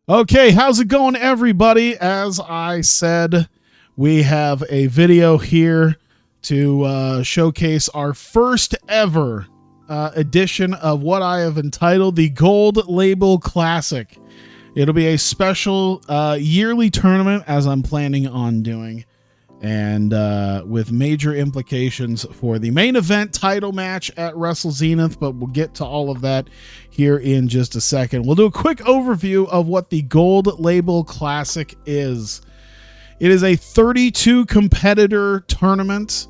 Okay, how's it going, everybody? As I said, we have a video here to showcase our first ever edition of what I have entitled the Gold Label Classic. It'll be a special yearly tournament, as I'm planning on doing, and with major implications for the main event title match at Wrestle Zenith, but we'll get to all of that here in just a second. We'll do a quick overview of what the Gold Label Classic is. It is a 32 competitor tournament,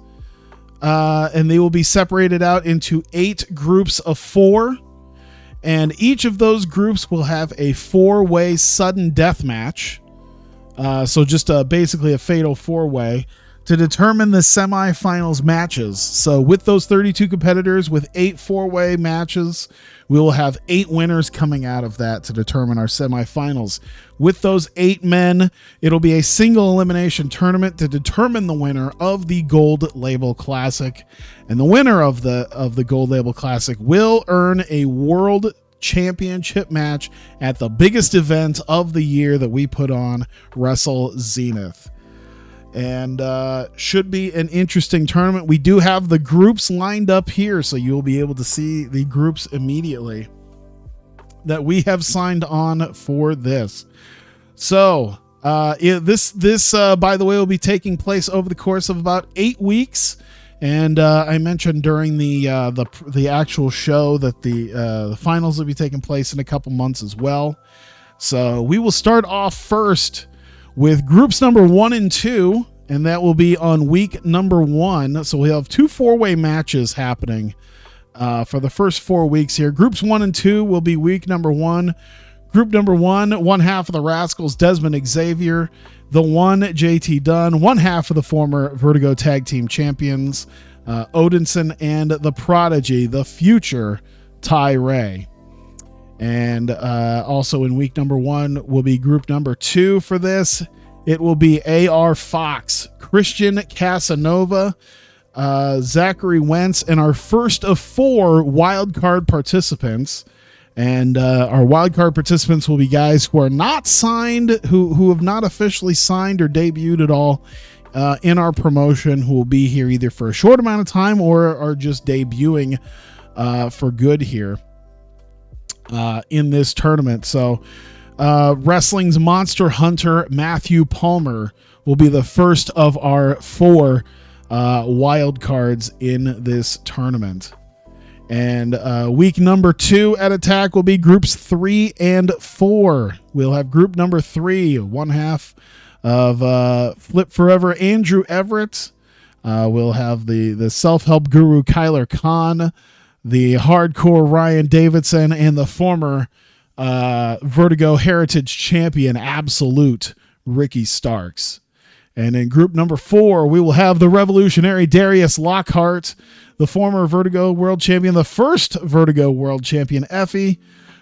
and they will be separated out into 8 groups of 4, and each of those groups will have a 4-way sudden death match. So just basically a fatal 4-way to determine the semifinals matches. So with those 32 competitors, with 8 4-way matches, we will have 8 winners coming out of that to determine our semifinals. With those 8 men, it'll be a single elimination tournament to determine the winner of the Gold Label Classic. And the winner of the Gold Label Classic will earn a World Championship match at the biggest event of the year that we put on, Wrestle Zenith. And should be an interesting tournament. We do have the groups lined up here, so you'll be able to see the groups immediately that we have signed on for this. So this by the way, will be taking place over the course of about 8 weeks. And I mentioned during the actual show that the finals will be taking place in a couple months as well. So we will start off first with groups number 1 and 2, and that will be on week number 1. So we'll have 2 4-way matches happening for the first 4 weeks here. Groups 1 and 2 will be week number 1. Group number 1, one half of the Rascals, DEZMOND, XAVIER. The one, JT Dunn, one half of the former Vertigo Tag Team Champions, Odinson, and the Prodigy, the future Ty Ray. And also in week number 1 will be group number 2 for this. It will be AR Fox, Christian Casanova, Zachary Wentz, and our first of 4 wildcard participants. And our wildcard participants will be guys who are not signed, who have not officially signed or debuted at all in our promotion, who will be here either for a short amount of time or are just debuting for good here in this tournament. So Wrestling's Monster Hunter, Matthew Palmer, will be the first of our 4 wild cards in this tournament. And week number 2 at Attack will be groups 3 and 4. We'll have group number 3, one half of Flip Forever Andrew Everett. We'll have the self-help guru Kyler Khan, the hardcore Ryan Davidson, and the former Vertigo Heritage Champion Absolute Ricky Starks. And in group number 4, we will have the revolutionary Darius LOCKHART, the former Vertigo World Champion, the first Vertigo World Champion Effie,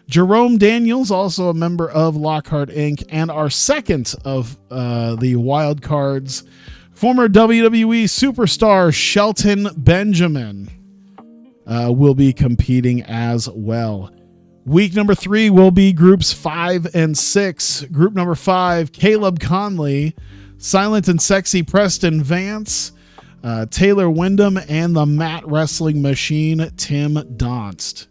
Jerome Daniels, also a member of LOCKHART Inc., and our second of the wild cards, former WWE superstar Shelton Benjamin, will be competing as well. Week number 3 will be groups 5 and 6. Group number 5, Caleb Conley, Silent and Sexy Preston Vance, Taylor Wyndham, and the Mat Wrestling Machine, Tim Donst.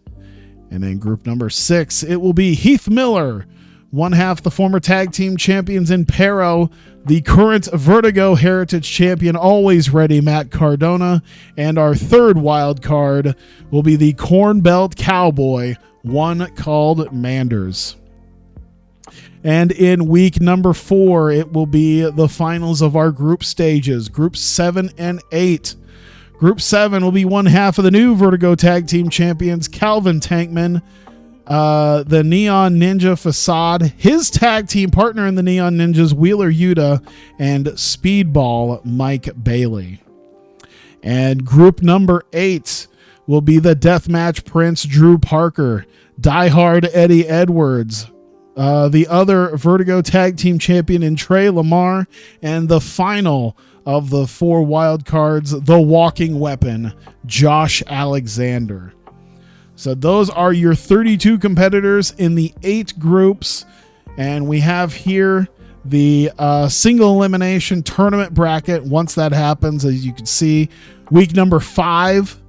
And in group number 6, it will be Heath Miller, one half the former tag team champions in Pero, the current Vertigo Heritage Champion, always ready, Matt Cardona, and our third wild card will be the Corn Belt Cowboy, one called Manders. And in week number 4, it will be the finals of our group stages, groups 7 and 8. Group 7 will be one half of the new Vertigo Tag Team Champions, Calvin Tankman, the Neon Ninja Facade, his tag team partner in the Neon Ninjas, Wheeler Yuta, and Speedball Mike Bailey. And group number 8 will be the Deathmatch Prince, Drew Parker, Diehard Eddie Edwards, the other Vertigo Tag Team Champion in Trey Lamar, and the final of the 4 wild cards, the Walking Weapon, Josh Alexander. So those are your 32 competitors in the 8 groups. And we have here the single elimination tournament bracket. Once that happens, as you can see, week number 5,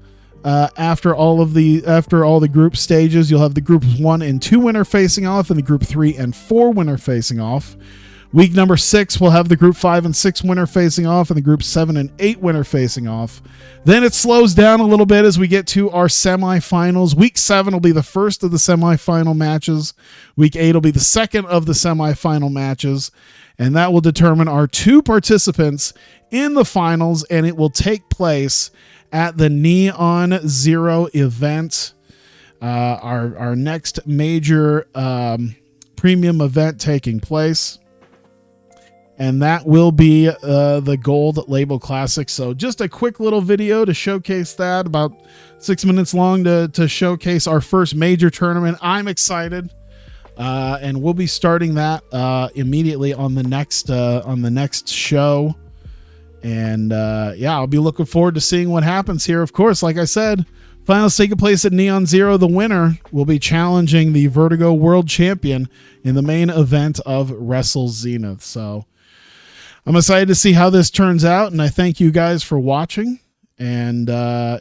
after all the group stages, you'll have the group 1 and 2 winner facing off, and the group 3 and 4 winner facing off. Week number 6, we'll have the group 5 and 6 winner facing off, and the group 7 and 8 winner facing off. Then it slows down a little bit as we get to our semifinals. Week 7 will be the first of the semifinal matches. Week 8 will be the second of the semifinal matches, and that will determine our 2 participants in the finals, and it will take place at the Neon Zero event, our next major premium event taking place. And that will be the Gold Label Classic. So just a quick little video to showcase that, about 6 minutes long, to showcase our first major tournament. I'm excited, and we'll be starting that immediately on the next show. And yeah, I'll be looking forward to seeing what happens here. Of course, like I said, finals taking place at Neon Zero. The winner will be challenging the Vertigo World Champion in the main event of Wrestle Zenith. So I'm excited to see how this turns out, and I thank you guys for watching. And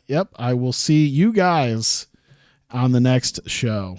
yep, I will see you guys on the next show.